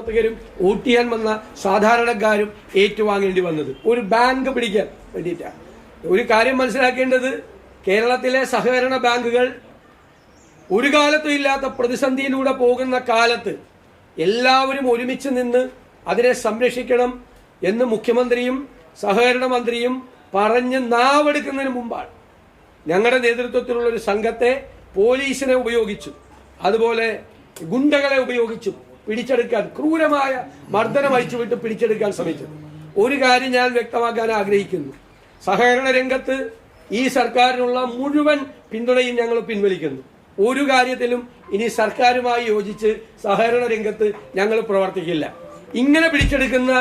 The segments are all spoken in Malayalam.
പ്രവർത്തകരും വോട്ട് ചെയ്യാൻ വന്ന സാധാരണക്കാരും ഏറ്റുവാങ്ങേണ്ടി വന്നത് ഒരു ബാങ്ക് പിടിക്കാൻ വേണ്ടിയിട്ടാണ്. ഒരു കാര്യം മനസ്സിലാക്കേണ്ടത്, കേരളത്തിലെ സഹകരണ ബാങ്കുകൾ ഒരു കാലത്തും ഇല്ലാത്ത പ്രതിസന്ധിയിലൂടെ പോകുന്ന കാലത്ത് എല്ലാവരും ഒരുമിച്ച് നിന്ന് അതിനെ സംരക്ഷിക്കണം എന്ന് മുഖ്യമന്ത്രിയും സഹകരണ മന്ത്രിയും പറഞ്ഞ് നാവെടുക്കുന്നതിന് മുമ്പാണ് ഞങ്ങളുടെ നേതൃത്വത്തിലുള്ള ഒരു സംഘത്തെ പോലീസിനെ ഉപയോഗിച്ചു, അതുപോലെ ഗുണ്ടകളെ ഉപയോഗിച്ചു പിടിച്ചെടുക്കാൻ, ക്രൂരമായ മർദ്ദനം അയച്ചുവിട്ട് പിടിച്ചെടുക്കാൻ ശ്രമിച്ചത്. ഒരു കാര്യം ഞാൻ വ്യക്തമാക്കാൻ ആഗ്രഹിക്കുന്നു, സഹകരണ രംഗത്ത് ഈ സർക്കാരിനുള്ള മുഴുവൻ പിന്തുണയും ഞങ്ങൾ പിൻവലിക്കുന്നു. ഒരു കാര്യത്തിലും ഇനി സർക്കാരുമായി യോജിച്ച് സഹകരണ രംഗത്ത് ഞങ്ങൾ പ്രവർത്തിക്കില്ല. ഇങ്ങനെ പിടിച്ചെടുക്കുന്ന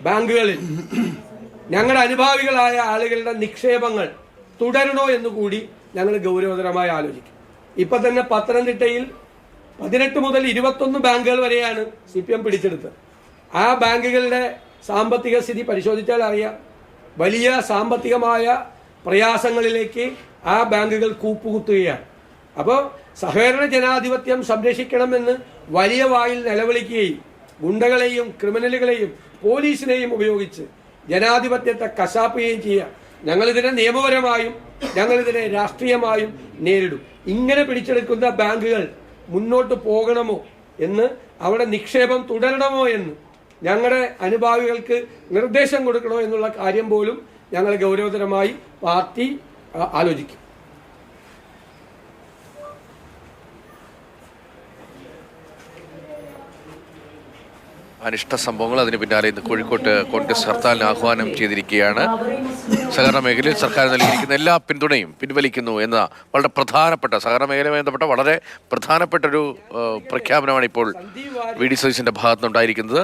ബാങ്കുകളിൽ ഞങ്ങളുടെ അനുഭാവികളായ ആളുകളുടെ നിക്ഷേപങ്ങൾ തുടരണോ എന്നുകൂടി ഞങ്ങൾ ഗൗരവതരമായി ആലോചിക്കും. ഇപ്പൊ തന്നെ പത്തനംതിട്ടയിൽ 18 മുതൽ 21 ബാങ്കുകൾ വരെയാണ് CPM പിടിച്ചെടുത്തത്. ആ ബാങ്കുകളുടെ സാമ്പത്തിക സ്ഥിതി പരിശോധിച്ചാൽ അറിയാം, വലിയ സാമ്പത്തികമായ പ്രയാസങ്ങളിലേക്ക് ആ ബാങ്കുകൾ കൂപ്പുകുത്തുകയാണ്. അപ്പോൾ സഹകരണ ജനാധിപത്യം സംരക്ഷിക്കണമെന്ന് വലിയ വായിൽ നിലവിളിക്കുകയും ഗുണ്ടകളെയും ക്രിമിനലുകളെയും പോലീസിനെയും ഉപയോഗിച്ച് ജനാധിപത്യത്തെ കശാപ്പുകയും ചെയ്യുക. ഞങ്ങളിതിനെ നിയമപരമായും ഞങ്ങളിതിനെ രാഷ്ട്രീയമായും നേരിടും. ഇങ്ങനെ പിടിച്ചെടുക്കുന്ന ബാങ്കുകൾ മുന്നോട്ട് പോകണമോ എന്ന്, അവിടെ നിക്ഷേപം തുടരണമോ എന്ന് ഞങ്ങളുടെ അനുഭാവികൾക്ക് നിർദ്ദേശം കൊടുക്കണോ എന്നുള്ള കാര്യം പോലും ഞങ്ങൾ ഗൗരവതരമായി പാർട്ടി ആലോചിക്കും. അനിഷ്ട സംഭവങ്ങൾ, അതിന് പിന്നാലെ ഇന്ന് കോഴിക്കോട്ട് കോൺഗ്രസ് ഹർത്താലിന് ആഹ്വാനം ചെയ്തിരിക്കുകയാണ്. സഹകരണ മേഖലയിൽ സർക്കാർ നൽകിയിരിക്കുന്ന എല്ലാ പിന്തുണയും പിൻവലിക്കുന്നു എന്ന വളരെ പ്രധാനപ്പെട്ട, സഹകരണ മേഖലയുമായി ബന്ധപ്പെട്ട വളരെ പ്രധാനപ്പെട്ട ഒരു പ്രഖ്യാപനമാണ് ഇപ്പോൾ VD സതീശന്റെ ഭാഗത്തുനിന്നുണ്ടായിരിക്കുന്നത്.